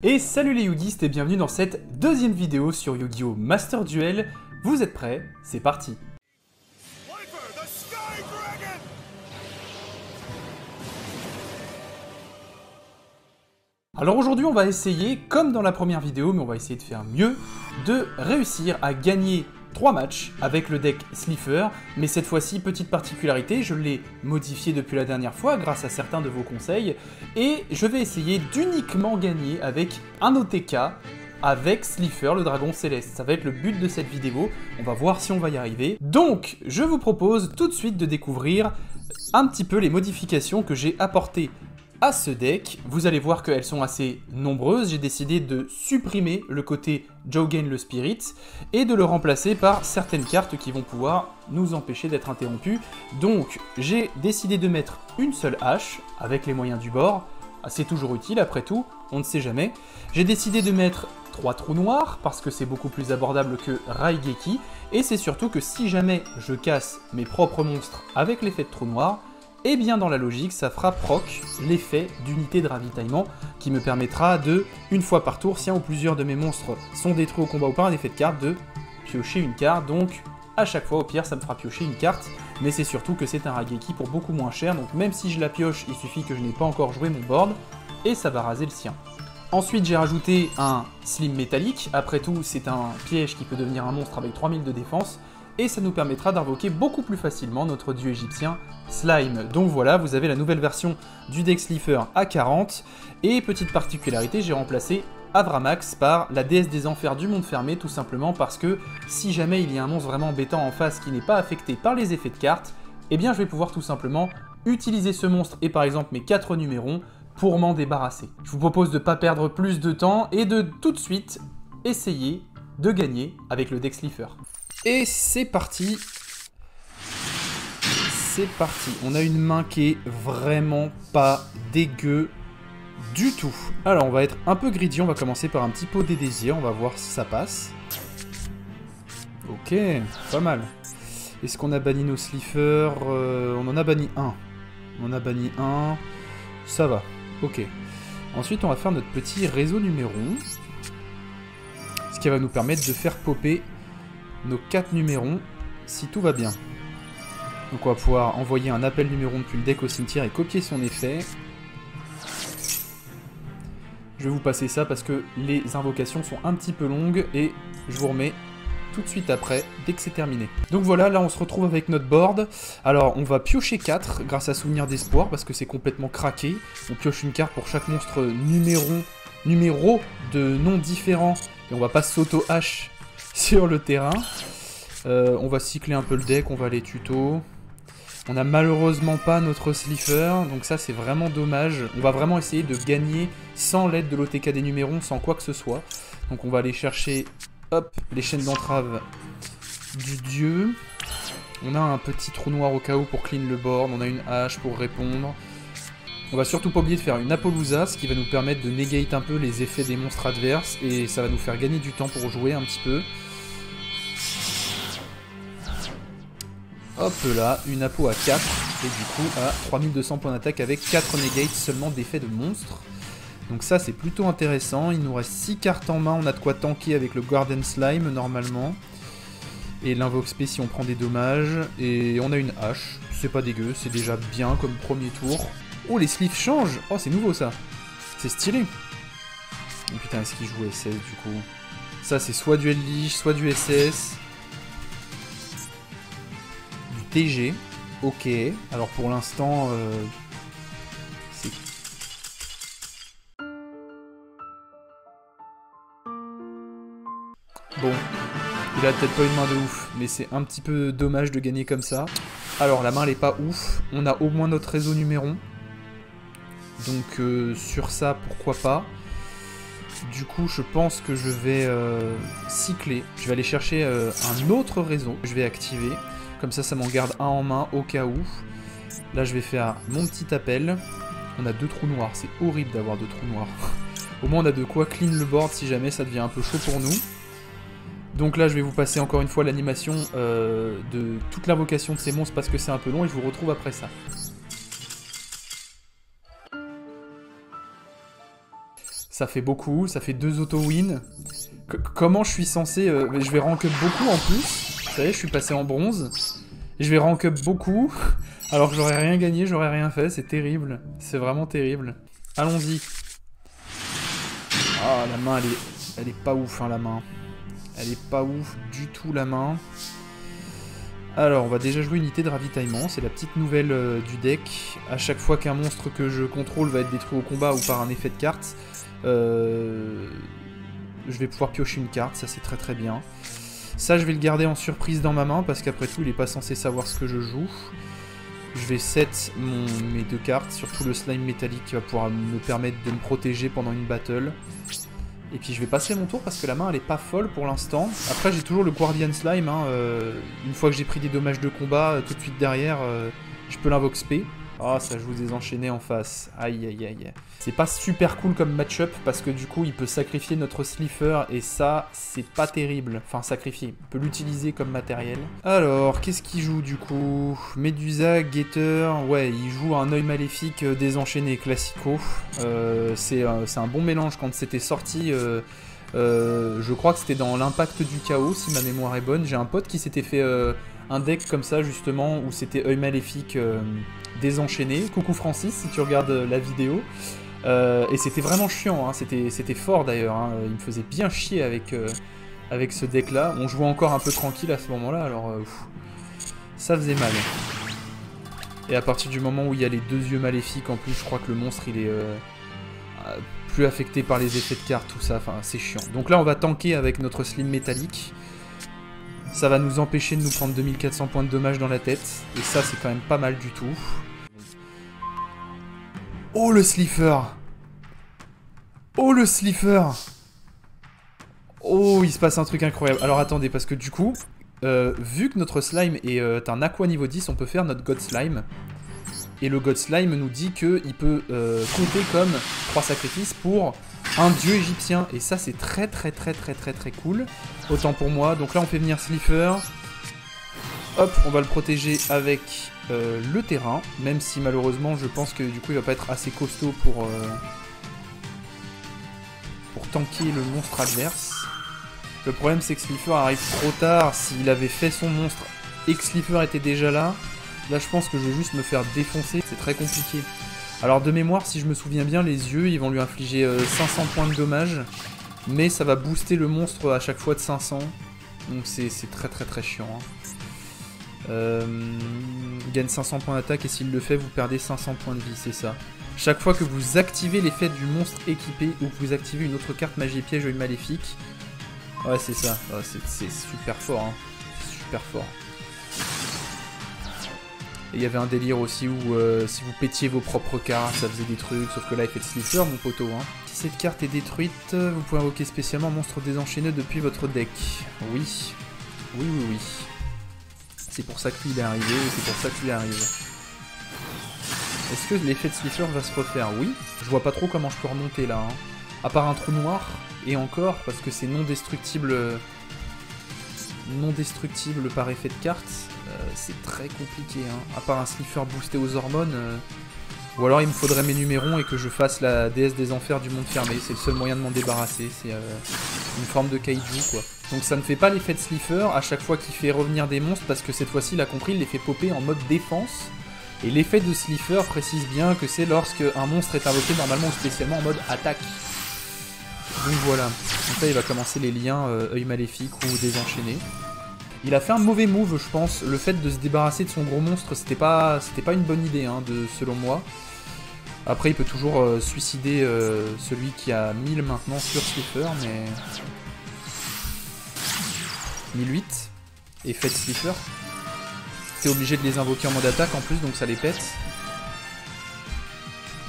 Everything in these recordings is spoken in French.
Et salut les Yugistes et bienvenue dans cette deuxième vidéo sur Yu-Gi-Oh! Master Duel. Vous êtes prêts? C'est parti! Alors aujourd'hui on va essayer, comme dans la première vidéo, mais on va essayer de faire mieux, de réussir à gagner 3 matchs avec le deck Slifer, mais cette fois-ci, petite particularité, je l'ai modifié depuis la dernière fois grâce à certains de vos conseils, et je vais essayer d'uniquement gagner avec un OTK, avec Slifer, le dragon céleste. Ça va être le but de cette vidéo, on va voir si on va y arriver. Donc, je vous propose tout de suite de découvrir un petit peu les modifications que j'ai apportées à ce deck. Vous allez voir qu'elles sont assez nombreuses. J'ai décidé de supprimer le côté Jogen le Spirit et de le remplacer par certaines cartes qui vont pouvoir nous empêcher d'être interrompus. Donc j'ai décidé de mettre une seule hache avec les moyens du bord. C'est toujours utile après tout, on ne sait jamais. J'ai décidé de mettre 3 trous noirs parce que c'est beaucoup plus abordable que Raigeki. Et c'est surtout que si jamais je casse mes propres monstres avec l'effet de trou noir, et bien dans la logique, ça fera proc l'effet d'unité de ravitaillement qui me permettra de, une fois par tour, si un ou plusieurs de mes monstres sont détruits au combat ou par un effet de carte, de piocher une carte. Donc à chaque fois, au pire, ça me fera piocher une carte, mais c'est surtout que c'est un Raigeki pour beaucoup moins cher, donc même si je la pioche, il suffit que je n'ai pas encore joué mon board, et ça va raser le sien. Ensuite, j'ai rajouté un Slim métallique. Après tout, c'est un piège qui peut devenir un monstre avec 3000 de défense, et ça nous permettra d'invoquer beaucoup plus facilement notre dieu égyptien Slime. Donc voilà, vous avez la nouvelle version du deck Slifer à 40, et petite particularité, j'ai remplacé Avramax par la déesse des enfers du monde fermé, tout simplement parce que si jamais il y a un monstre vraiment embêtant en face qui n'est pas affecté par les effets de cartes, eh bien je vais pouvoir tout simplement utiliser ce monstre et par exemple mes 4 numérons pour m'en débarrasser. Je vous propose de ne pas perdre plus de temps et de tout de suite essayer de gagner avec le deck Slifer. Et c'est parti. C'est parti. On a une main qui est vraiment pas dégueu du tout. Alors on va être un peu greedy, on va commencer par un petit pot des désirs, on va voir si ça passe. Ok, pas mal. Est-ce qu'on a banni nos Slifer? On en a banni un. On en a banni un. Ça va, ok. Ensuite on va faire notre petit réseau numéron. Ce qui va nous permettre de faire popper nos 4 numérons si tout va bien. Donc on va pouvoir envoyer un appel numéron depuis le deck au cimetière et copier son effet. Je vais vous passer ça parce que les invocations sont un petit peu longues et je vous remets tout de suite après, dès que c'est terminé. Donc voilà, là on se retrouve avec notre board. Alors on va piocher 4 grâce à Souvenir d'Espoir parce que c'est complètement craqué. On pioche une carte pour chaque monstre numéro de nom différents et on va pas s'auto-hash sur le terrain. On va cycler un peu le deck, on va les tutos. On n'a malheureusement pas notre Slifer, donc ça c'est vraiment dommage. On va vraiment essayer de gagner sans l'aide de l'OTK des numérons, sans quoi que ce soit. Donc on va aller chercher, hop, les chaînes d'entrave du dieu. On a un petit trou noir au cas où pour clean le board, on a une hache pour répondre. On va surtout pas oublier de faire une Apollousa, ce qui va nous permettre de negate un peu les effets des monstres adverses, et ça va nous faire gagner du temps pour jouer un petit peu. Hop là, une Apo à 4, et du coup à 3200 points d'attaque avec 4 negates seulement d'effets de monstres. Donc ça c'est plutôt intéressant, il nous reste 6 cartes en main, on a de quoi tanker avec le Garden Slime normalement. Et l'invoque spé si on prend des dommages, et on a une hache, c'est pas dégueu, c'est déjà bien comme premier tour. Oh les sleeves changent, oh c'est nouveau ça, c'est stylé. Oh, putain est-ce qu'il joue SS du coup? Ça c'est soit du Eldlich, soit du SS. TG, ok, alors pour l'instant, c'est... Bon, il a peut-être pas une main de ouf, mais c'est un petit peu dommage de gagner comme ça. Alors la main elle est pas ouf, on a au moins notre réseau numéron, donc sur ça pourquoi pas. Du coup je pense que je vais cycler, je vais aller chercher un autre réseau, je vais activer. Comme ça, ça m'en garde un en main au cas où. Là, je vais faire mon petit appel. On a 2 trous noirs. C'est horrible d'avoir 2 trous noirs. Au moins, on a de quoi clean le board si jamais ça devient un peu chaud pour nous. Donc là, je vais vous passer encore une fois l'animation de toute l'invocation de ces monstres parce que c'est un peu long et je vous retrouve après ça. Ça fait beaucoup, ça fait 2 auto-wins. Comment je suis censé... je vais rank up beaucoup en plus. Vous savez, je suis passé en bronze. Je vais rank up beaucoup. Alors que j'aurais rien gagné, j'aurais rien fait. C'est terrible. C'est vraiment terrible. Allons-y. Ah, la main, elle est pas ouf, hein, la main. Elle est pas ouf du tout, la main. Alors, on va déjà jouer unité de ravitaillement. C'est la petite nouvelle du deck. À chaque fois qu'un monstre que je contrôle va être détruit au combat ou par un effet de carte, je vais pouvoir piocher une carte. Ça, c'est très très bien. Ça, je vais le garder en surprise dans ma main, parce qu'après tout, il est pas censé savoir ce que je joue. Je vais set mes 2 cartes, surtout le slime métallique qui va pouvoir me permettre de me protéger pendant une battle. Et puis je vais passer mon tour parce que la main elle est pas folle pour l'instant. Après j'ai toujours le Guardian Slime, hein, une fois que j'ai pris des dommages de combat, tout de suite derrière, je peux l'invoque spé. Ah, ça joue des enchaînés en face. Aïe aïe aïe. C'est pas super cool comme match-up parce que du coup il peut sacrifier notre Slifer et ça c'est pas terrible. Enfin sacrifier, il peut l'utiliser comme matériel. Alors qu'est-ce qu'il joue du coup? Medusa, Gator, ouais il joue un œil maléfique désenchaîné classico. C'est un bon mélange quand c'était sorti. Je crois que c'était dans l'impact du chaos si ma mémoire est bonne. J'ai un pote qui s'était fait un deck comme ça justement où c'était œil maléfique désenchaîné. Coucou Francis si tu regardes la vidéo. Et c'était vraiment chiant, hein. C'était fort d'ailleurs, hein. Il me faisait bien chier avec ce deck là. On jouait encore un peu tranquille à ce moment là, alors ça faisait mal. Et à partir du moment où il y a les 2 yeux maléfiques en plus, je crois que le monstre il est plus affecté par les effets de carte, tout ça, enfin c'est chiant. Donc là on va tanker avec notre slim métallique. Ça va nous empêcher de nous prendre 2400 points de dommage dans la tête. Et ça c'est quand même pas mal du tout. Oh le Slifer! Oh le Slifer! Oh il se passe un truc incroyable. Alors attendez parce que du coup, vu que notre slime est un aqua niveau 10, on peut faire notre God Slime. Et le God Slime nous dit qu'il peut compter comme 3 sacrifices pour un dieu égyptien. Et ça c'est très cool. Autant pour moi. Donc là on fait venir Slifer. Hop, on va le protéger avec le terrain. Même si malheureusement je pense que du coup il va pas être assez costaud pour tanker le monstre adverse. Le problème c'est que Slifer arrive trop tard. S'il avait fait son monstre et que Slifer était déjà là, là je pense que je vais juste me faire défoncer. C'est très compliqué. Alors de mémoire, si je me souviens bien, les yeux ils vont lui infliger 500 points de dommage. Mais ça va booster le monstre à chaque fois de 500. Donc c'est très chiant, hein. Gagne 500 points d'attaque et s'il le fait vous perdez 500 points de vie, c'est ça. Chaque fois que vous activez l'effet du monstre équipé ou que vous activez une autre carte magie piège ou maléfique. Ouais c'est ça, ouais, c'est super fort, hein. Super fort. Et il y avait un délire aussi où si vous pétiez vos propres cartes ça faisait des trucs, sauf que là il fait de Slifer mon poteau, hein. Si cette carte est détruite, vous pouvez invoquer spécialement un monstre désenchaîné depuis votre deck. Oui. Oui. C'est pour ça que lui il est arrivé, et c'est pour ça qu'il arrive. Est-ce que l'effet de Slifer va se refaire? Oui. Je vois pas trop comment je peux remonter là, hein. À part un trou noir, et encore, parce que c'est non destructible par effet de carte, c'est très compliqué, hein. À part un Slifer boosté aux hormones, ou alors il me faudrait mes numérons et que je fasse la déesse des enfers du monde fermé, c'est le seul moyen de m'en débarrasser, c'est une forme de kaiju quoi. Donc ça ne fait pas l'effet de Slifer à chaque fois qu'il fait revenir des monstres, parce que cette fois-ci il a compris, il les fait popper en mode défense. Et l'effet de Slifer précise bien que c'est lorsque un monstre est invoqué normalement ou spécialement en mode attaque. Donc voilà, donc là il va commencer les liens œil maléfique ou désenchaîné. Il a fait un mauvais move je pense, le fait de se débarrasser de son gros monstre c'était pas une bonne idée hein, selon moi. Après il peut toujours suicider celui qui a 1000 maintenant sur Slifer, mais... 1008, effet de Slifer. T'es obligé de les invoquer en mode attaque en plus, donc ça les pète.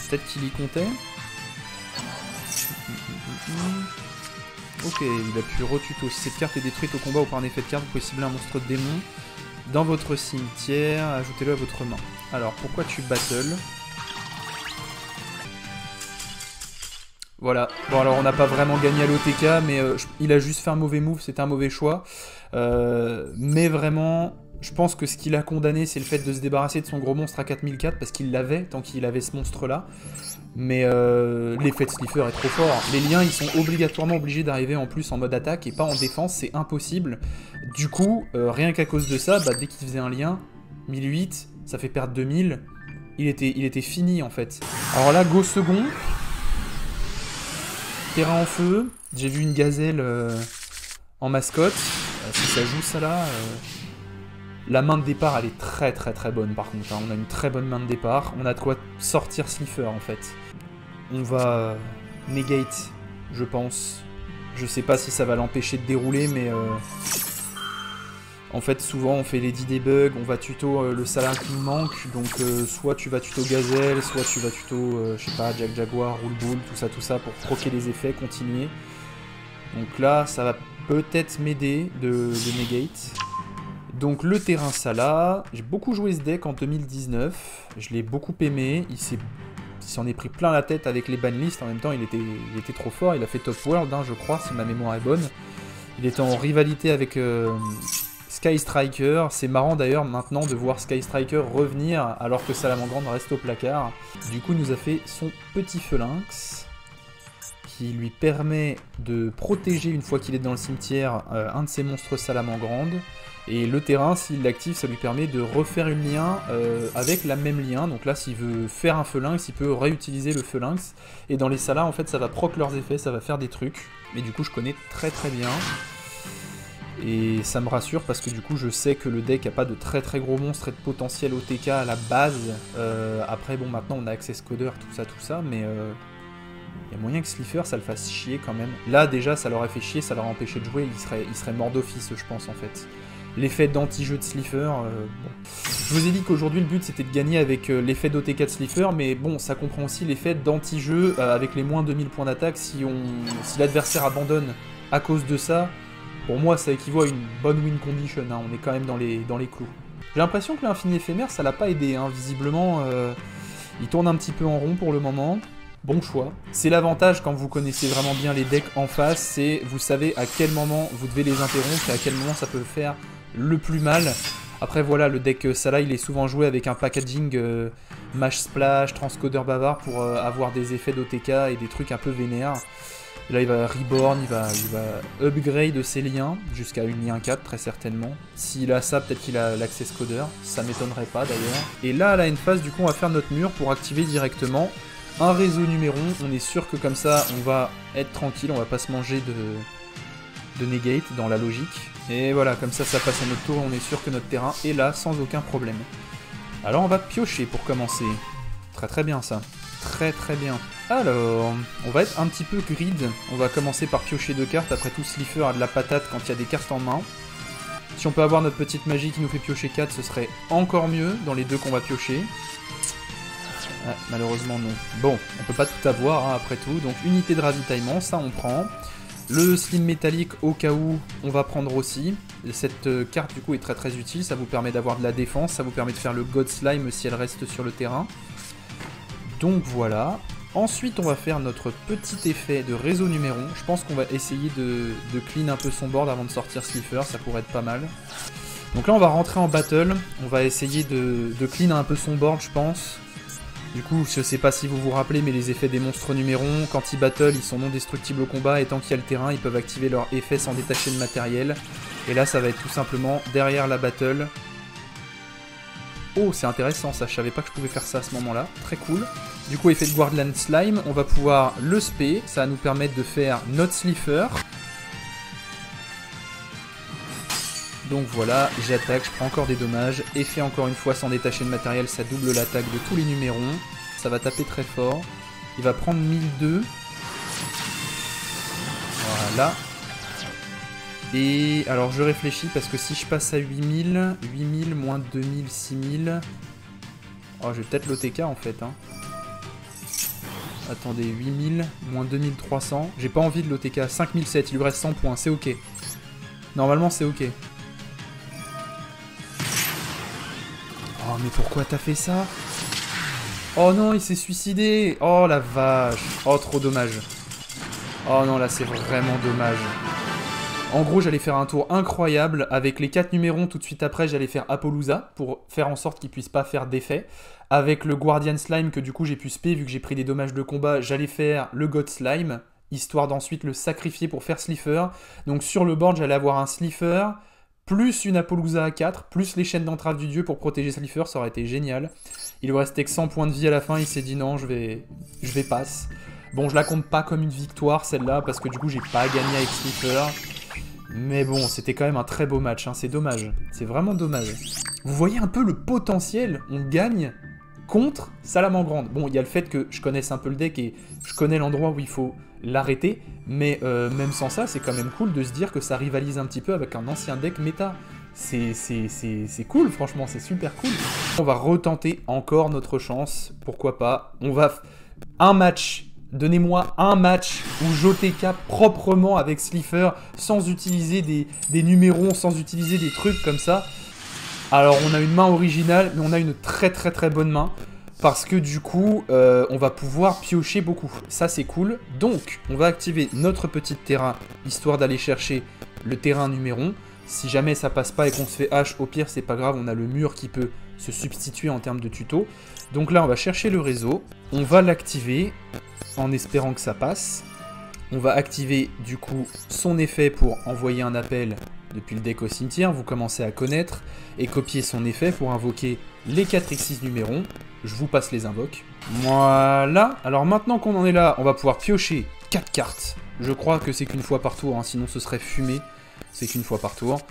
Peut-être qu'il y comptait. Ok, il a pu retuto. Si cette carte est détruite au combat ou par un effet de carte, vous pouvez cibler un monstre démon dans votre cimetière, ajoutez-le à votre main. Alors, pourquoi tu battles? Voilà. Bon, alors on n'a pas vraiment gagné à l'OTK, mais il a juste fait un mauvais move, c'était un mauvais choix. Mais vraiment, Je pense que ce qu'il a condamné, c'est le fait de se débarrasser de son gros monstre à 4004, parce qu'il l'avait, tant qu'il avait ce monstre-là. Mais l'effet de Slifer est trop fort. Les liens, ils sont obligatoirement obligés d'arriver en plus en mode attaque et pas en défense, c'est impossible. Du coup, rien qu'à cause de ça, bah, dès qu'il faisait un lien, 1008, ça fait perdre 2000, il était fini en fait. Alors là, go second. Terrain en feu. J'ai vu une gazelle en mascotte. Si ça joue ça là... La main de départ, elle est très très très bonne par contre. Hein. On a une très bonne main de départ. On a de quoi sortir Slifer en fait. On va negate, je pense. Je sais pas si ça va l'empêcher de dérouler, mais... En fait, souvent on fait les 10 debugs, on va tuto le Salah qui nous manque. Donc soit tu vas tuto Gazelle, soit tu vas tuto, je sais pas, Jack Jaguar, Roule Bull, tout ça pour proquer les effets, continuer. Donc là, ça va peut-être m'aider de negate. Donc le terrain Salah, j'ai beaucoup joué ce deck en 2019, je l'ai beaucoup aimé, il s'en est pris plein la tête avec les banlists, en même temps il était trop fort, il a fait Top World hein, je crois, si ma mémoire est bonne. Il était en rivalité avec Sky Striker, c'est marrant d'ailleurs maintenant de voir Sky Striker revenir alors que Salamangreande reste au placard. Du coup il nous a fait son petit Phalanx, qui lui permet de protéger une fois qu'il est dans le cimetière un de ses monstres Salamangreande. Et le terrain, s'il l'active, ça lui permet de refaire une lien avec la même lien. Donc là, s'il veut faire un Phalanx, il peut réutiliser le Phalanx. Et dans les Salas, en fait, ça va proc leurs effets, ça va faire des trucs. Mais du coup, je connais très très bien. Et ça me rassure parce que du coup, je sais que le deck a pas de très très gros monstres et de potentiel OTK à la base. Après, bon, maintenant, on a Access Coder, tout ça, mais... il y a moyen que Slifer, ça le fasse chier quand même. Là, déjà, ça leur a fait chier, ça leur a empêché de jouer. Il serait mort d'office, je pense, en fait. L'effet d'anti-jeu de Slifer, bon. Je vous ai dit qu'aujourd'hui, le but, c'était de gagner avec l'effet d'OTK de Slifer, mais bon, ça comprend aussi l'effet d'anti-jeu avec les moins 2000 points d'attaque. Si l'adversaire abandonne à cause de ça, pour moi, ça équivaut à une bonne win condition. Hein. On est quand même dans les clous. J'ai l'impression que l'infini éphémère, ça l'a pas aidé. Hein. Visiblement, il tourne un petit peu en rond pour le moment. Bon choix. C'est l'avantage quand vous connaissez vraiment bien les decks en face, c'est vous savez à quel moment vous devez les interrompre et à quel moment ça peut faire le plus mal. Après voilà, le deck Salah il est souvent joué avec un packaging Mash Splash, Transcoder Bavard pour avoir des effets d'OTK et des trucs un peu vénères. Là il va reborn, il va upgrade ses liens jusqu'à une lien 4 très certainement. S'il a ça, peut-être qu'il a l'access coder, ça m'étonnerait pas d'ailleurs. Et là à la end-phase du coup on va faire notre mur pour activer directement un réseau numéron. On est sûr que comme ça on va être tranquille, on va pas se manger de negate dans la logique. Et voilà, comme ça passe à notre tour, on est sûr que notre terrain est là sans aucun problème. Alors on va piocher pour commencer. Très très bien ça. Très très bien. Alors, on va être un petit peu grid. On va commencer par piocher 2 cartes. Après tout, Slifer a de la patate quand il y a des cartes en main. Si on peut avoir notre petite magie qui nous fait piocher 4, ce serait encore mieux dans les deux qu'on va piocher. Ah, malheureusement non. Bon, on peut pas tout avoir hein, après tout. Donc unité de ravitaillement, ça on prend. Le slim métallique au cas où on va prendre aussi. Cette carte du coup est très très utile. Ça vous permet d'avoir de la défense. Ça vous permet de faire le God Slime si elle reste sur le terrain. Donc voilà. Ensuite on va faire notre petit effet de réseau numéron. Je pense qu'on va essayer de clean un peu son board avant de sortir Slifer. Ça pourrait être pas mal. Donc là on va rentrer en battle. On va essayer de clean un peu son board je pense. Du coup, je sais pas si vous vous rappelez, mais les effets des monstres numérons, quand ils battle, ils sont non destructibles au combat, et tant qu'il y a le terrain, ils peuvent activer leur effet sans détacher le matériel. Et là, ça va être tout simplement derrière la battle. Oh, c'est intéressant ça, je savais pas que je pouvais faire ça à ce moment-là, très cool. Du coup, effet de Guardland Slime, on va pouvoir le spé, ça va nous permettre de faire notre Slifer. Donc voilà, j'attaque, je prends encore des dommages, effet encore une fois sans détacher le matériel, ça double l'attaque de tous les numérons, ça va taper très fort, il va prendre 1002, voilà, et alors je réfléchis parce que si je passe à 8000, 8000 moins 2000, 6000, oh je vais peut-être l'OTK en fait, hein. Attendez, 8000 moins 2300, j'ai pas envie de l'OTK, 5007, il lui reste 100 points, c'est ok, normalement c'est ok. Oh mais pourquoi t'as fait ça? Oh non, il s'est suicidé. Oh la vache. Oh trop dommage. Oh non, là c'est vraiment dommage. En gros, j'allais faire un tour incroyable avec les 4 numérons. Tout de suite après, j'allais faire Apollousa pour faire en sorte qu'il puisse pas faire d'effet. Avec le Guardian Slime que du coup j'ai pu spé vu que j'ai pris des dommages de combat, j'allais faire le God Slime, histoire d'ensuite le sacrifier pour faire Slifer. Donc sur le board, j'allais avoir un Slifer, plus une Apollousa à 4, plus les chaînes d'entrave du dieu pour protéger Slifer, ça aurait été génial. Il lui restait que 100 points de vie à la fin, il s'est dit non, je vais passe. Bon, je la compte pas comme une victoire celle-là, parce que du coup j'ai pas gagné avec Slifer. Mais bon, c'était quand même un très beau match, hein. C'est dommage, c'est vraiment dommage. Vous voyez un peu le potentiel, on gagne contre Salamangrande. Bon, il y a le fait que je connaisse un peu le deck et je connais l'endroit où il faut l'arrêter, mais même sans ça, c'est quand même cool de se dire que ça rivalise un petit peu avec un ancien deck méta. C'est cool, franchement, c'est super cool. On va retenter encore notre chance, pourquoi pas. On va... Un match, donnez-moi un match où j'OTK proprement avec Slifer, sans utiliser des numérons, sans utiliser des trucs comme ça. Alors on a une main originale, mais on a une très bonne main. Parce que du coup, on va pouvoir piocher beaucoup. Ça c'est cool. Donc, on va activer notre petit terrain, histoire d'aller chercher le terrain numéron. Si jamais ça passe pas et qu'on se fait H, au pire c'est pas grave, on a le mur qui peut se substituer en termes de tuto. Donc là on va chercher le réseau, on va l'activer en espérant que ça passe. On va activer du coup son effet pour envoyer un appel depuis le deck au cimetière, vous commencez à connaître, et copier son effet pour invoquer les 4 X6 numérons. Je vous passe les invoques. Voilà, alors maintenant qu'on en est là, on va pouvoir piocher 4 cartes. Je crois que c'est qu'une fois par tour, hein, sinon ce serait fumé. C'est qu'une fois par tour.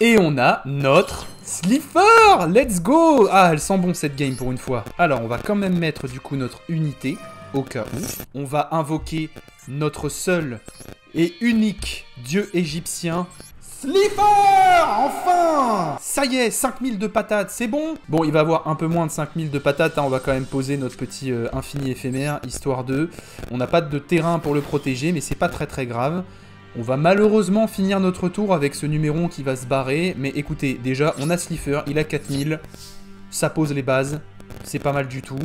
Et on a notre Slifer. Let's go. Ah, elle sent bon cette game pour une fois. Alors, on va quand même mettre du coup notre unité, au cas où. On va invoquer notre seul et unique dieu égyptien, Slifer. Enfin. Ça y est, 5000 de patates, c'est bon. Bon, il va avoir un peu moins de 5000 de patates, hein. On va quand même poser notre petit infini éphémère, histoire de... On n'a pas de terrain pour le protéger, mais c'est pas très grave. On va malheureusement finir notre tour avec ce numéron qui va se barrer, mais écoutez, déjà, on a Slifer, il a 4000, ça pose les bases, c'est pas mal du tout.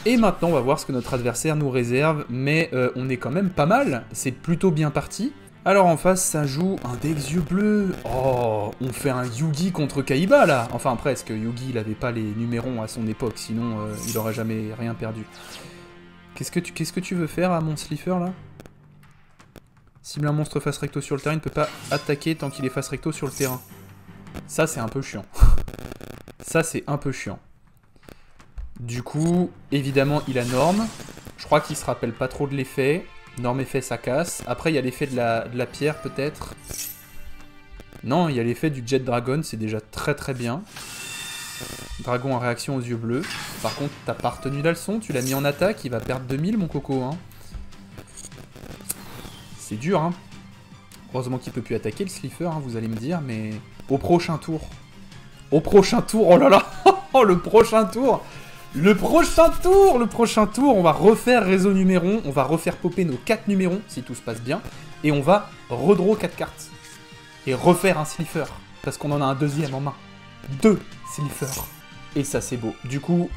Et maintenant, on va voir ce que notre adversaire nous réserve, mais on est quand même pas mal, c'est plutôt bien parti. Alors en face, ça joue un deck yeux bleus. Oh, on fait un Yugi contre Kaiba, là. Enfin, presque, Yugi, il avait pas les numérons à son époque, sinon il aurait jamais rien perdu. Qu'est-ce que tu veux faire à mon Slifer, là ? Cible un monstre face recto sur le terrain, il ne peut pas attaquer tant qu'il est face recto sur le terrain. Ça, c'est un peu chiant. Ça, c'est un peu chiant. Du coup, évidemment, il a norme. Je crois qu'il se rappelle pas trop de l'effet. Norme effet, ça casse. Après, il y a l'effet de la pierre, peut-être. Non, il y a l'effet du Jet Dragon, c'est déjà très bien. Dragon en réaction aux yeux bleus. Par contre, t'as pas retenu la leçon, tu l'as mis en attaque, il va perdre 2000, mon coco, hein. C'est dur, hein. Heureusement qu'il peut plus attaquer le Slifer, hein, vous allez me dire, mais... Au prochain tour. Au prochain tour, oh là là. Oh, le prochain tour. Le prochain tour, on va refaire réseau numéron, on va refaire popper nos 4 numérons, si tout se passe bien, et on va redraw 4 cartes. Et refaire un Slifer, parce qu'on en a un deuxième en main. 2 Slifer. Et ça, c'est beau. Du coup,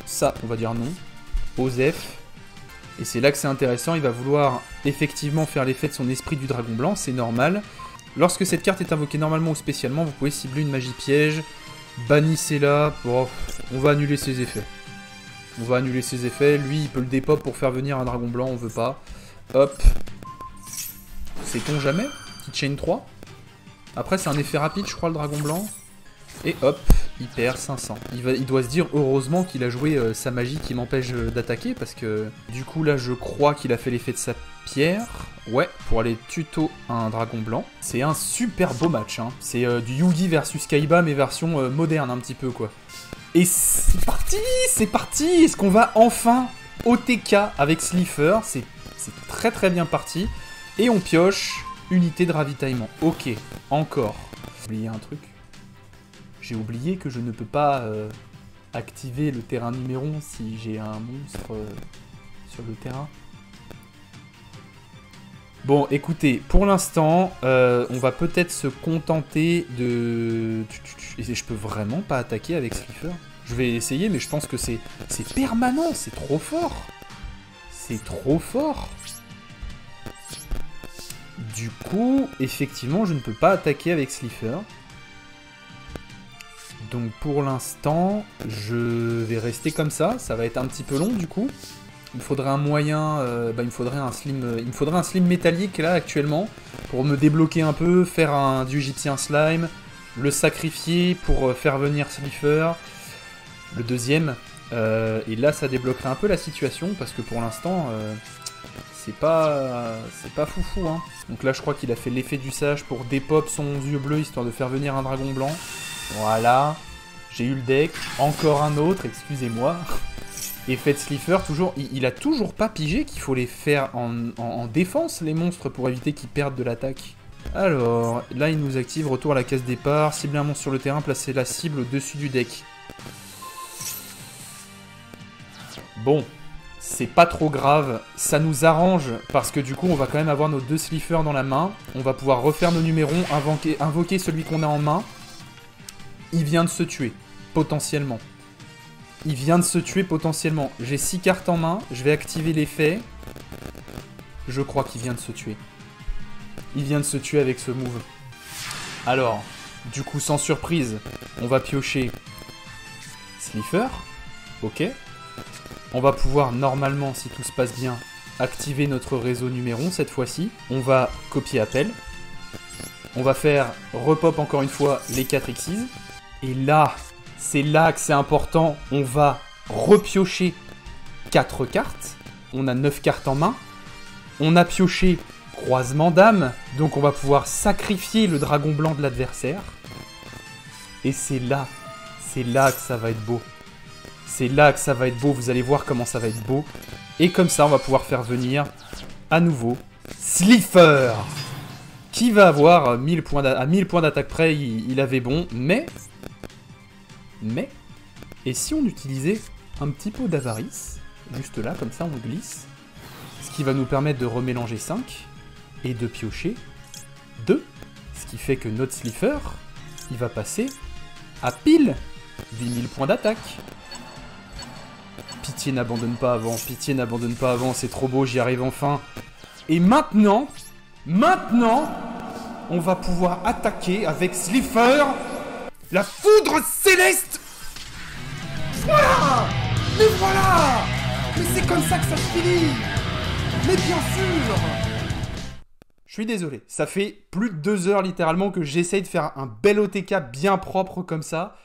ça, on va dire non. Osef. Et c'est là que c'est intéressant, il va vouloir effectivement faire l'effet de son esprit du dragon blanc, c'est normal. Lorsque cette carte est invoquée normalement ou spécialement, vous pouvez cibler une magie piège, bannissez-la, bon, on va annuler ses effets. On va annuler ses effets, lui il peut le dépop pour faire venir un dragon blanc, on veut pas. Hop. Sait-on jamais? Keychain 3. Après c'est un effet rapide je crois le dragon blanc. Et hop, il perd 500. Il doit se dire heureusement qu'il a joué sa magie qui m'empêche d'attaquer, parce que du coup là je crois qu'il a fait l'effet de sa pierre. Ouais, pour aller tuto un dragon blanc. C'est un super beau match, hein. C'est du Yugi versus Kaiba, mais version moderne un petit peu quoi. Et c'est parti, c'est parti. Est-ce qu'on va enfin OTK avec Slifer? C'est très bien parti. Et on pioche unité de ravitaillement. Ok, encore. J'ai oublié un truc. J'ai oublié que je ne peux pas activer le terrain numéron si j'ai un monstre sur le terrain. Bon, écoutez, pour l'instant, on va peut-être se contenter de... Et je peux vraiment pas attaquer avec Slifer. Je vais essayer, mais je pense que c'est permanent, c'est trop fort. C'est trop fort. du coup, effectivement, je ne peux pas attaquer avec Slifer. Donc pour l'instant, je vais rester comme ça. Ça va être un petit peu long du coup. Il me faudrait un moyen, il me faudrait un slim métallique là actuellement pour me débloquer un peu, faire du égyptien slime, le sacrifier pour faire venir Slifer, le deuxième. Et là, ça débloquerait un peu la situation parce que pour l'instant, c'est pas foufou. Hein. Donc là, je crois qu'il a fait l'effet du sage pour dépop son yeux bleu histoire de faire venir un dragon blanc. Voilà, j'ai eu le deck, encore un autre, excusez-moi. Effet de Slifer, toujours, il a toujours pas pigé qu'il faut les faire en défense, les monstres, pour éviter qu'ils perdent de l'attaque. Alors, là il nous active, retour à la case départ, cibler un monstre sur le terrain, placer la cible au-dessus du deck. Bon, c'est pas trop grave, ça nous arrange, parce que du coup on va quand même avoir nos 2 Slifer dans la main, on va pouvoir refaire nos numéros, invoquer celui qu'on a en main. Il vient de se tuer, potentiellement. Il vient de se tuer potentiellement. J'ai 6 cartes en main, je vais activer l'effet. Je crois qu'il vient de se tuer. Il vient de se tuer avec ce move. Alors, du coup, sans surprise, on va piocher Slifer. Ok. On va pouvoir, normalement, si tout se passe bien, activer notre réseau numéron cette fois-ci. On va copier appel. On va faire repop encore une fois les 4 Xyz. Et là... c'est là que c'est important, on va repiocher 4 cartes. On a 9 cartes en main. On a pioché croisement d'âme, donc on va pouvoir sacrifier le dragon blanc de l'adversaire. Et c'est là que ça va être beau. C'est là que ça va être beau, vous allez voir comment ça va être beau. Et comme ça, on va pouvoir faire venir à nouveau Slifer, qui va avoir à 1000 points d'attaque près, il avait bon, mais, et si on utilisait un petit pot d'avarice, juste là, comme ça, on glisse, ce qui va nous permettre de remélanger 5 et de piocher 2, ce qui fait que notre Slifer, il va passer à pile 8000 points d'attaque. Pitié, n'abandonne pas avant, pitié, n'abandonne pas avant, c'est trop beau, j'y arrive enfin. Et maintenant, on va pouvoir attaquer avec Slifer la foudre céleste. Voilà! Mais voilà! Mais c'est comme ça que ça se finit! Mais bien sûr! Je suis désolé, ça fait plus de 2 heures littéralement que j'essaye de faire un bel OTK bien propre comme ça.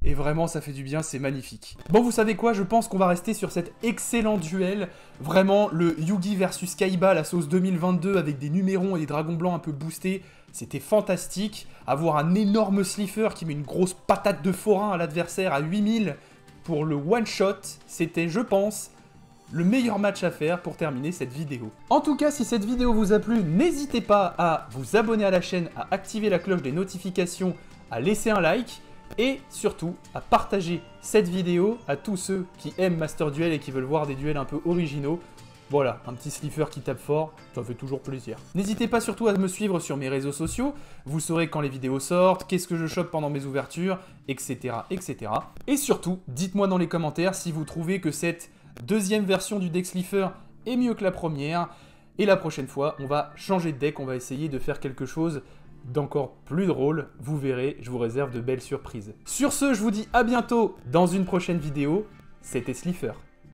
Et vraiment, ça fait du bien, c'est magnifique. Bon, vous savez quoi? Je pense qu'on va rester sur cet excellent duel. Vraiment, le Yugi versus Kaiba, la sauce 2022, avec des numérons et des dragons blancs un peu boostés. C'était fantastique. Avoir un énorme Slifer qui met une grosse patate de forain à l'adversaire à 8000 pour le one-shot, c'était, je pense, le meilleur match à faire pour terminer cette vidéo. En tout cas, si cette vidéo vous a plu, n'hésitez pas à vous abonner à la chaîne, à activer la cloche des notifications, à laisser un like, et surtout à partager cette vidéo à tous ceux qui aiment Master Duel et qui veulent voir des duels un peu originaux. Voilà, un petit Slifer qui tape fort, ça fait toujours plaisir. N'hésitez pas surtout à me suivre sur mes réseaux sociaux, vous saurez quand les vidéos sortent, qu'est-ce que je chope pendant mes ouvertures, etc. etc. Et surtout, dites-moi dans les commentaires si vous trouvez que cette deuxième version du deck Slifer est mieux que la première. Et la prochaine fois, on va changer de deck, on va essayer de faire quelque chose d'encore plus drôle. Vous verrez, je vous réserve de belles surprises. Sur ce, je vous dis à bientôt dans une prochaine vidéo. C'était Slifer.